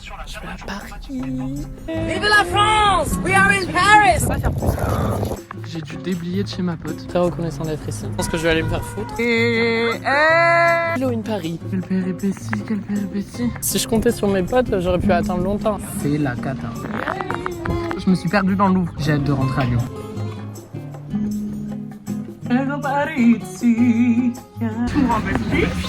Je vais à Paris. Vive la France! We are in Paris! On va faire plus ça. J'ai dû déblayer de chez ma pote. Très reconnaissant d'être ici. Je pense que je vais aller me faire foutre. Hello in Paris. Quelle péripétie, quelle péripétie. Si je comptais sur mes potes, j'aurais pu attendre longtemps. C'est la cata. Je me suis perdu dans le Louvre. J'ai hâte de rentrer à Lyon. Tu me rappelles qui?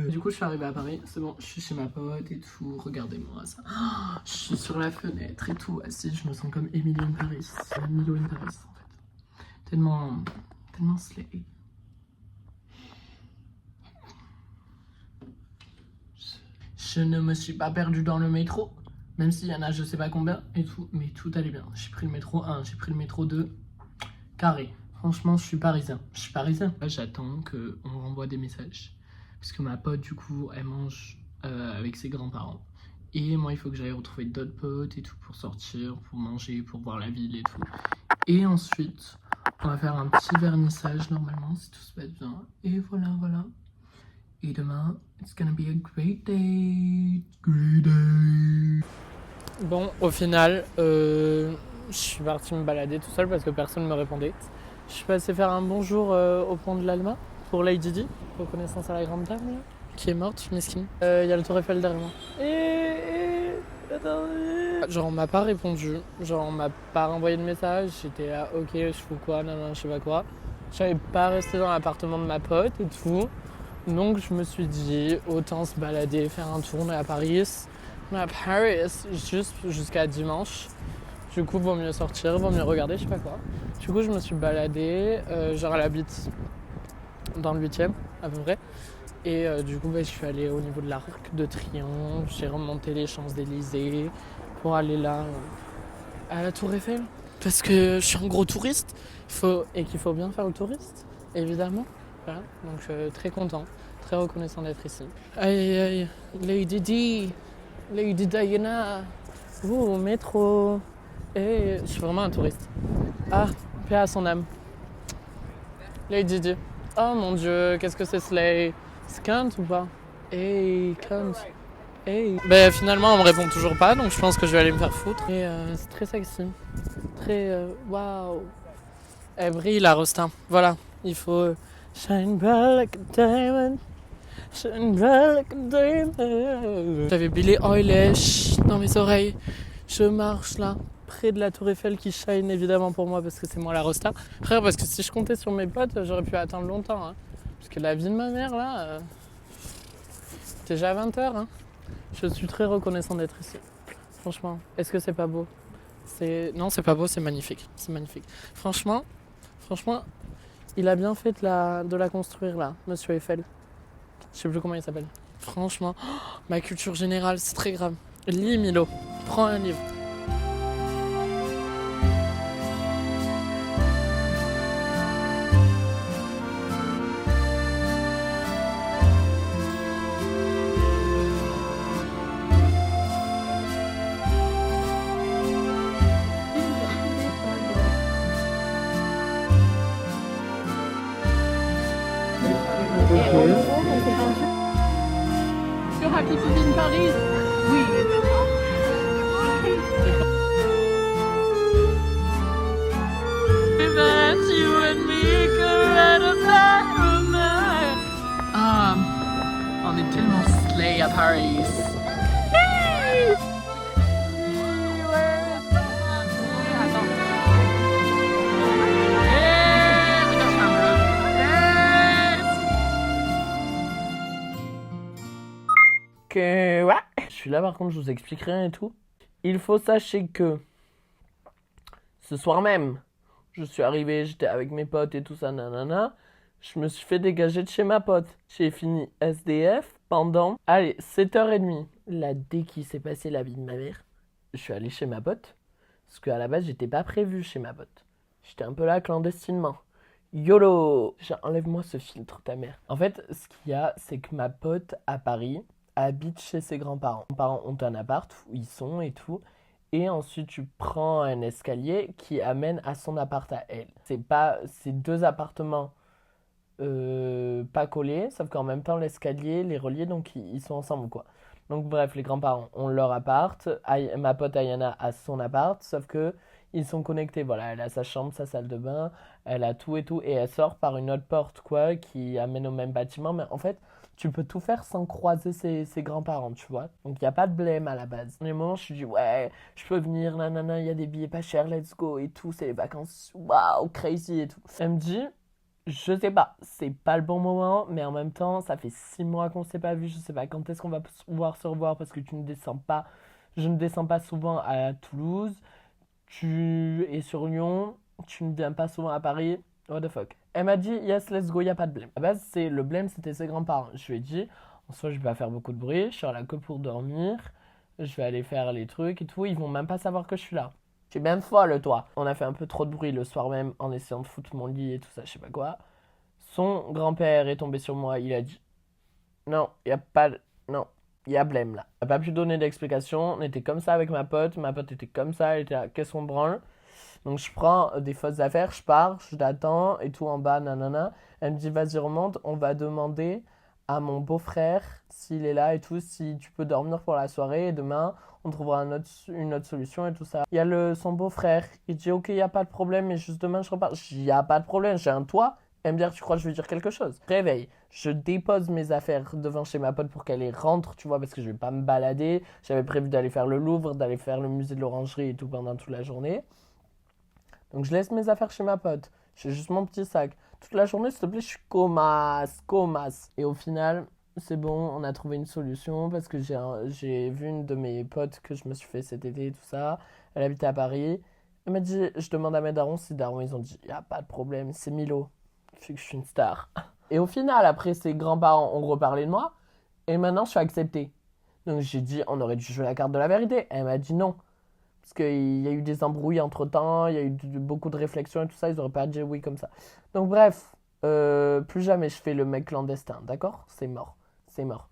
Du coup je suis arrivée à Paris, c'est bon, je suis chez ma pote et tout, regardez-moi ça. Oh, je suis sur la fenêtre et tout, assise, je me sens comme Emily in Paris. Milo in Paris en fait. Tellement slay. Je ne me suis pas perdue dans le métro, même s'il y en a je sais pas combien et tout, mais tout allait bien. J'ai pris le métro 1, j'ai pris le métro 2, carré. Franchement, je suis parisien. Là, j'attends qu'on renvoie des messages. Parce que ma pote, du coup, elle mange avec ses grands-parents. Et moi, il faut que j'aille retrouver d'autres potes et tout pour sortir, pour manger, pour voir la ville et tout. Et ensuite, on va faire un petit vernissage normalement, si tout se passe bien. Et voilà. Et demain, it's gonna be a great day. Great day. Bon, au final, je suis parti me balader tout seul parce que personne ne me répondait. Je suis passé faire un bonjour au pont de l'Alma pour Lady Di, reconnaissance à la grande dame là, qui est morte, mesquine. Il y a le Tour Eiffel derrière moi. Attendez. Genre on m'a pas répondu, genre on m'a pas renvoyé de message, j'étais là ok je fous quoi, non, je sais pas quoi. J'avais pas resté dans l'appartement de ma pote et tout. Donc je me suis dit autant se balader, faire un tour, on est à Paris. Juste jusqu'à dimanche. Du coup, vaut mieux sortir, vaut mieux regarder, je sais pas quoi. Du coup, je me suis baladée, genre elle habite dans le 8e à peu près. Et du coup, je suis allée au niveau de l'Arc de Triomphe, j'ai remonté les Champs-Élysées pour aller là, à la Tour Eiffel. Parce que je suis un gros touriste et qu'il faut bien faire le touriste, évidemment. Voilà, donc très content, très reconnaissant d'être ici. Aïe, Lady Di, Lady Diana, au métro. Et je suis vraiment un touriste. Ah, paix à son âme. Lady Di. Oh mon dieu, qu'est-ce que c'est Slay? C'est cunt ou pas? Hey, cunt. Hey. Ben finalement on me répond toujours pas, donc je pense que je vais aller me faire foutre. Et c'est très sexy. Très waouh. Elle brille la Rosta. Voilà, il faut shine bright like a diamond. Shine bright like a diamond. J'avais Billie Eilish dans mes oreilles. Je marche là, près de la Tour Eiffel qui shine évidemment pour moi parce que c'est moi la Rosta. Frère, parce que si je comptais sur mes potes, j'aurais pu attendre longtemps. Hein. Parce que la vie de ma mère là, c'est déjà 20h. Hein. Je suis très reconnaissant d'être ici. Franchement, est-ce que c'est pas beau? Non, c'est pas beau, c'est magnifique. C'est magnifique. Franchement, il a bien fait de la construire là, Monsieur Eiffel. Je sais plus comment il s'appelle. Franchement, ma culture générale, c'est très grave. Lis Milo, prends un livre. You're happy to be in Paris? Oui. On est tellement slay à Paris. Je suis là par contre, je vous explique rien et tout. Il faut sachez que ce soir même, je suis arrivé, j'étais avec mes potes et tout ça, nanana. Je me suis fait dégager de chez ma pote. J'ai fini SDF pendant, 7h30. Là, dès qu'il s'est passé la vie de ma mère, je suis allé chez ma pote. Parce qu'à la base, j'étais pas prévu chez ma pote. J'étais un peu là clandestinement. YOLO! Enlève-moi ce filtre, ta mère. En fait, ce qu'il y a, c'est que ma pote à Paris habite chez ses grands-parents. Mes parents ont un appart où ils sont et tout. Et ensuite, tu prends un escalier qui amène à son appart à elle. C'est deux appartements pas collés, sauf qu'en même temps, l'escalier les reliait, donc ils sont ensemble, quoi. Donc bref, les grands-parents ont leur appart, ma pote Ayana a son appart, sauf que ils sont connectés. Voilà, elle a sa chambre, sa salle de bain, elle a tout et tout, et elle sort par une autre porte, quoi, qui amène au même bâtiment. Mais en fait, tu peux tout faire sans croiser ses grands-parents, tu vois. Donc il n'y a pas de blême à la base. Au moment, je me suis dit, ouais, je peux venir, nanana, il y a des billets pas chers, let's go et tout, c'est les vacances, waouh, crazy et tout. Elle me dit, je sais pas, c'est pas le bon moment, mais en même temps, ça fait 6 mois qu'on s'est pas vu, je sais pas quand est-ce qu'on va pouvoir se revoir parce que je ne descends pas souvent à Toulouse, tu es sur Lyon, tu ne viens pas souvent à Paris, what the fuck. Elle m'a dit, yes, let's go, y a pas de blême. À la base, le blême, c'était ses grands-parents. Je lui ai dit, en soi, je vais pas faire beaucoup de bruit, je serai là que pour dormir, je vais aller faire les trucs et tout, ils vont même pas savoir que je suis là. Je suis même folle, toi. On a fait un peu trop de bruit le soir même en essayant de foutre mon lit et tout ça, je sais pas quoi. Son grand-père est tombé sur moi, il a dit non, y a pas de... Non, y a blême là. Il n'a pas pu donner d'explication, on était comme ça avec ma pote était comme ça, elle était là, qu'est-ce qu'on branle? Donc je prends des fausses affaires, je pars, je l'attends et tout en bas, nanana. Elle me dit vas-y remonte, on va demander à mon beau-frère s'il est là et tout, si tu peux dormir pour la soirée et demain on trouvera une autre solution et tout ça. Il y a son beau-frère, il dit ok, il n'y a pas de problème, mais juste demain je repars. Il n'y a pas de problème, j'ai un toit. Elle me dit, tu crois que je vais dire quelque chose? Réveille, je dépose mes affaires devant chez ma pote pour qu'elle les rentre, tu vois, parce que je vais pas me balader. J'avais prévu d'aller faire le Louvre, d'aller faire le musée de l'Orangerie et tout pendant toute la journée. Donc je laisse mes affaires chez ma pote. J'ai juste mon petit sac. Toute la journée, s'il te plaît, je suis comasse. Et au final, c'est bon, on a trouvé une solution parce que j'ai vu une de mes potes que je me suis fait cet été et tout ça. Elle habitait à Paris. Elle m'a dit, je demande à mes darons si darons, ils ont dit, y a pas de problème, c'est Milo. Fait que je suis une star. Et au final, après, ses grands-parents ont reparlé de moi. Et maintenant, je suis acceptée. Donc j'ai dit, on aurait dû jouer la carte de la vérité. Elle m'a dit non. Parce qu'il y a eu des embrouilles entre-temps, il y a eu beaucoup de réflexions et tout ça, ils auraient pas dit oui comme ça. Donc bref, plus jamais je fais le mec clandestin, d'accord? C'est mort. C'est mort.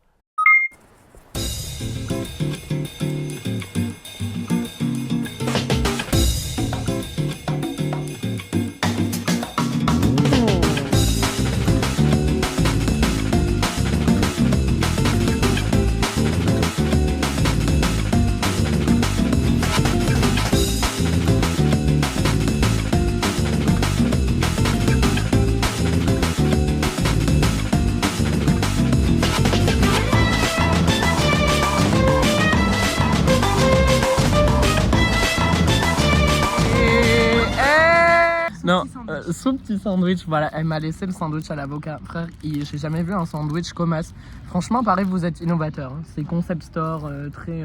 Non, son petit sandwich, voilà, elle m'a laissé le sandwich à l'avocat. Frère, j'ai jamais vu un sandwich comme ça. Franchement, pareil, vous êtes innovateur. Hein. C'est concept store, très...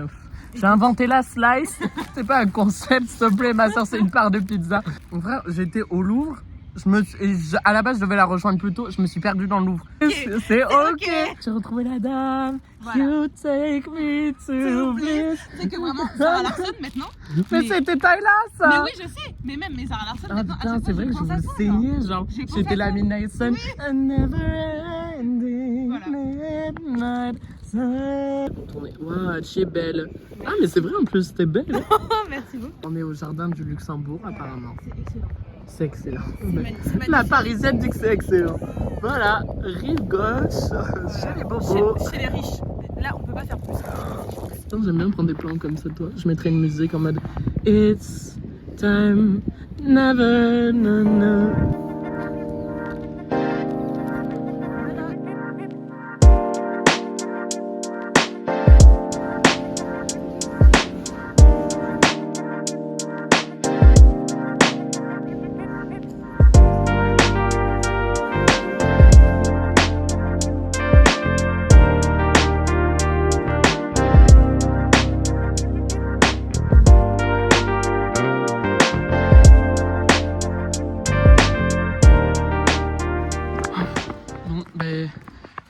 J'ai inventé la slice. C'est pas un concept, s'il te plaît, ma soeur, c'est une part de pizza. Donc, frère, j'étais au Louvre. À la base, je devais la rejoindre plus tôt. Je me suis perdue dans le Louvre. Okay. C'est ok. J'ai retrouvé la dame. Voilà. You take me to bliss. C'est que vraiment, Zara Larsson maintenant. Mais c'était Tyla, ça. Mais oui, je sais. Mais même mes Zara Larsson maintenant. Putain, c'est vrai que je vous saignais, genre. J'étais la Midnight Sun. Oui. A never ending midnight sun. Waouh, tu es belle. Ah, mais c'est vrai, en plus, t'es belle. Merci beaucoup. On est au jardin du Luxembourg, apparemment. C'est excellent. C'est excellent. La parisienne dit que c'est excellent. Voilà, rive gauche, chez les bobos. Chez les riches. Là, on peut pas faire plus. Putain, j'aime bien prendre des plans comme ça, toi. Je mettrais une musique en mode It's time, never, no, no.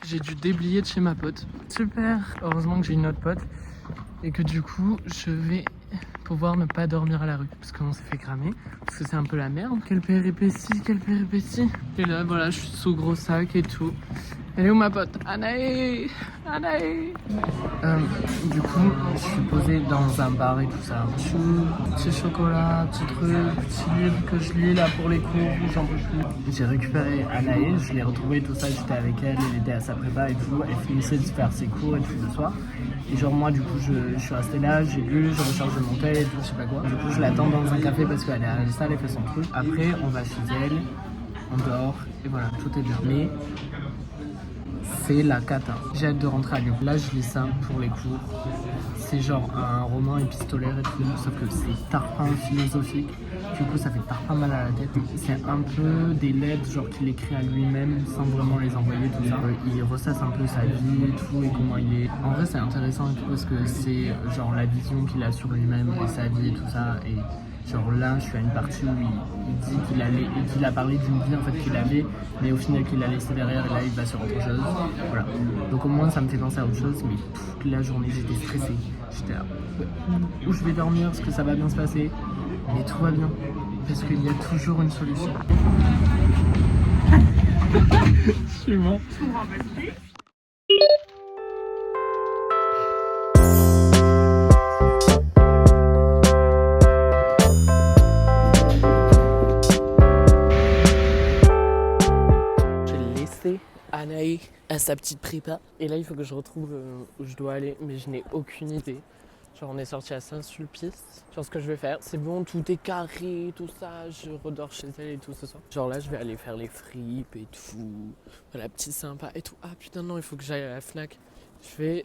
J'ai dû déblayer de chez ma pote. Super, heureusement que j'ai une autre pote. Et que du coup, je vais pouvoir ne pas dormir à la rue parce qu'on s'est fait cramer, parce que c'est un peu la merde. Quelle péripétie, quelle péripétie. Et là voilà, je suis sous gros sac et tout. Elle est où ma pote? Anaï, Anaï. Du coup, je suis posée dans un bar et tout ça. Petit chocolat, petit truc, petit livre que je lis là pour les cours, j'en peux plus. J'ai récupéré Anaï, je l'ai retrouvée, tout ça, j'étais avec elle, elle était à sa prépa et tout. Elle finissait de faire ses cours et tout le soir. Et genre moi du coup je suis resté là, j'ai lu, je recharge mon tel et tout, je sais pas quoi. Du coup je l'attends dans un café parce qu'elle est à la salle, elle fait son truc. Après on va chez elle, on dort et voilà, tout est bien. Mais c'est la cata. J'ai hâte de rentrer à Lyon. Là je lis ça pour les cours. C'est genre un roman épistolaire et tout, sauf que c'est tarpin philosophique. Du coup ça fait tarpin mal à la tête. C'est un peu des lettres genre qu'il écrit à lui-même sans vraiment les envoyer, tout ça. Il ressasse un peu sa vie et tout et comment il est. En vrai c'est intéressant et tout parce que c'est genre la vision qu'il a sur lui-même et sa vie et tout ça. Et genre là, je suis à une partie où il dit qu'il a parlé d'une vie en fait qu'il avait, mais au final qu'il a laissé derrière et là il va sur autre chose. Voilà. Donc au moins ça me fait penser à autre chose, mais toute la journée j'étais stressé. J'étais là, où je vais dormir, est-ce que ça va bien se passer? Mais tout va bien, parce qu'il y a toujours une solution. Je suis mort. Anaï à sa petite prépa. Et là, il faut que je retrouve où je dois aller, mais je n'ai aucune idée. Genre, on est sorti à Saint-Sulpice. Genre, ce que je vais faire, c'est bon, tout est carré, tout ça. Je redors chez elle et tout ce soir. Genre là, je vais aller faire les fripes et tout. Voilà, petit sympa et tout. Ah putain, non, il faut que j'aille à la Fnac. Je vais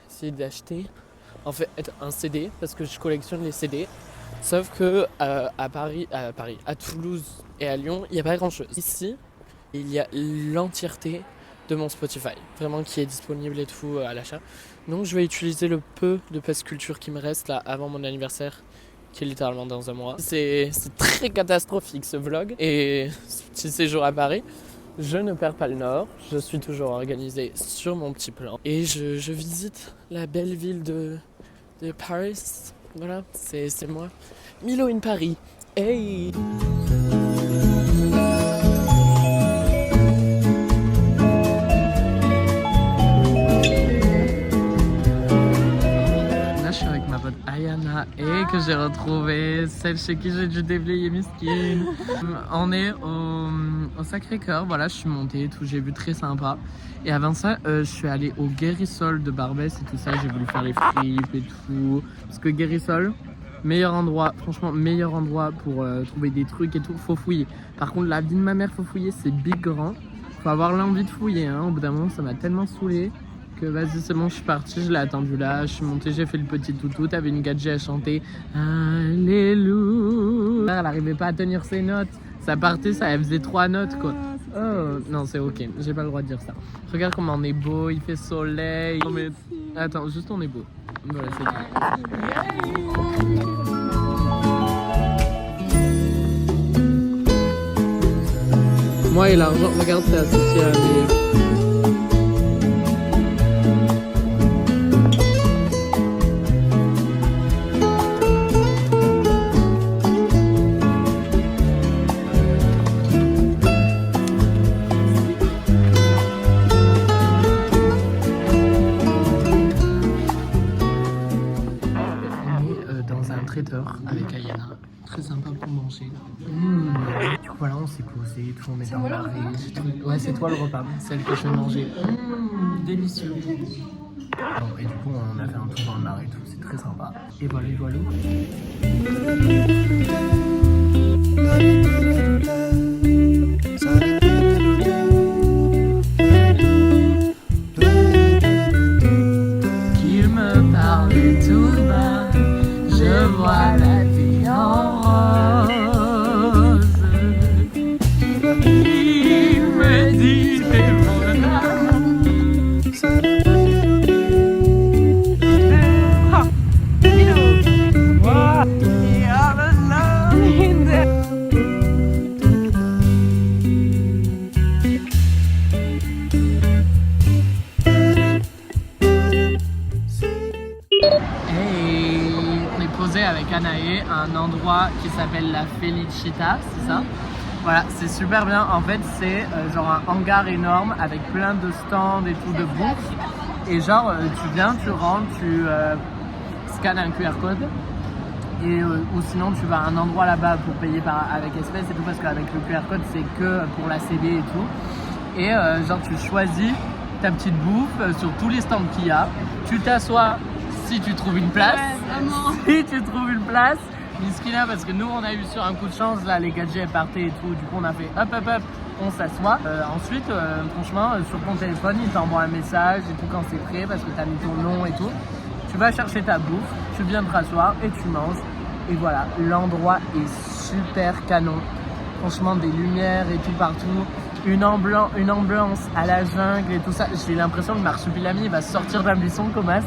essayer d'acheter en fait un CD parce que je collectionne les CD. Sauf que à Toulouse et à Lyon, il n'y a pas grand chose. Ici, il y a l'entièreté de mon Spotify, vraiment qui est disponible et tout à l'achat. Donc je vais utiliser le peu de Pass Culture qui me reste là avant mon anniversaire, qui est littéralement dans un mois. C'est très catastrophique ce vlog et ce petit séjour à Paris. Je ne perds pas le nord, je suis toujours organisé sur mon petit plan. Et je visite la belle ville de Paris. Voilà, c'est moi. Milo in Paris. Hey! Ayana et que j'ai retrouvé celle chez qui j'ai dû déblayer mes skins. On est au Sacré-Cœur, voilà, je suis montée et tout, j'ai vu très sympa. Et avant ça, je suis allée au Guérissol de Barbès et tout ça, j'ai voulu faire les fripes et tout. Parce que Guérissol, meilleur endroit, franchement, meilleur endroit pour trouver des trucs et tout, faut fouiller. Par contre, la vie de ma mère, faut fouiller, c'est big grand. Faut avoir l'envie de fouiller, hein. Au bout d'un moment, ça m'a tellement saoulé. Vas-y, c'est bon, je suis partie, je l'ai attendu là, je suis montée, j'ai fait le petit toutou, t'avais une gadget à chanter Alléluia. Elle arrivait pas à tenir ses notes, ça partait, ça, elle faisait 3 notes quoi. Oh, non, c'est ok, j'ai pas le droit de dire ça. Regarde comment on est beau, il fait soleil. Non mais, attends, juste on est beau. Voilà, c'est tout. Moi et l'argent, regarde, c'est associé à mes... avec Ayana, très sympa pour manger. Du coup voilà, on s'est posé et tout, on est dans l'arrêt. Ouais, c'est toi le repas, celle que je vais manger. Délicieux. Bon, et du coup on a fait un tour dans le marais et tout, c'est très sympa. Et voilà, voilà. Qu'il me parle tout bas. Je vois la vie en rose. Il me dit t'es mon âme. Canae, un endroit qui s'appelle la Felicita, c'est ça? Voilà, c'est super bien. En fait, c'est genre un hangar énorme avec plein de stands et tout de bouffe. Et genre, tu viens, tu rentres, tu scannes un QR code. Et, ou sinon, tu vas à un endroit là-bas pour payer avec espèces et tout, parce qu'avec le QR code, c'est que pour la CD et tout. Et genre, tu choisis ta petite bouffe sur tous les stands qu'il y a. Tu t'assois si tu trouves une place. Si tu trouves une place. Miskina, parce que nous on a eu sur un coup de chance, là les 4G partaient et tout, du coup on a fait hop, on s'assoit. Ensuite, franchement, sur ton téléphone, il t'envoie un message et tout quand c'est prêt, parce que t'as mis ton nom et tout. Tu vas chercher ta bouffe, tu viens te rasseoir et tu manges. Et voilà, l'endroit est super canon. Franchement, des lumières et tout partout. Une ambiance à la jungle et tout ça. J'ai l'impression que Marsupilami va sortir d'un buisson comme là.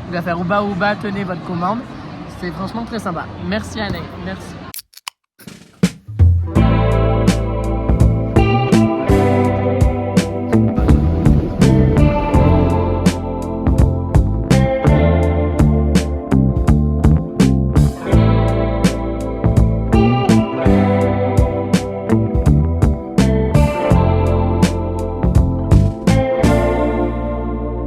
Il va faire ouba ouba, tenez votre commande. C'est franchement très sympa. Merci Anne, merci.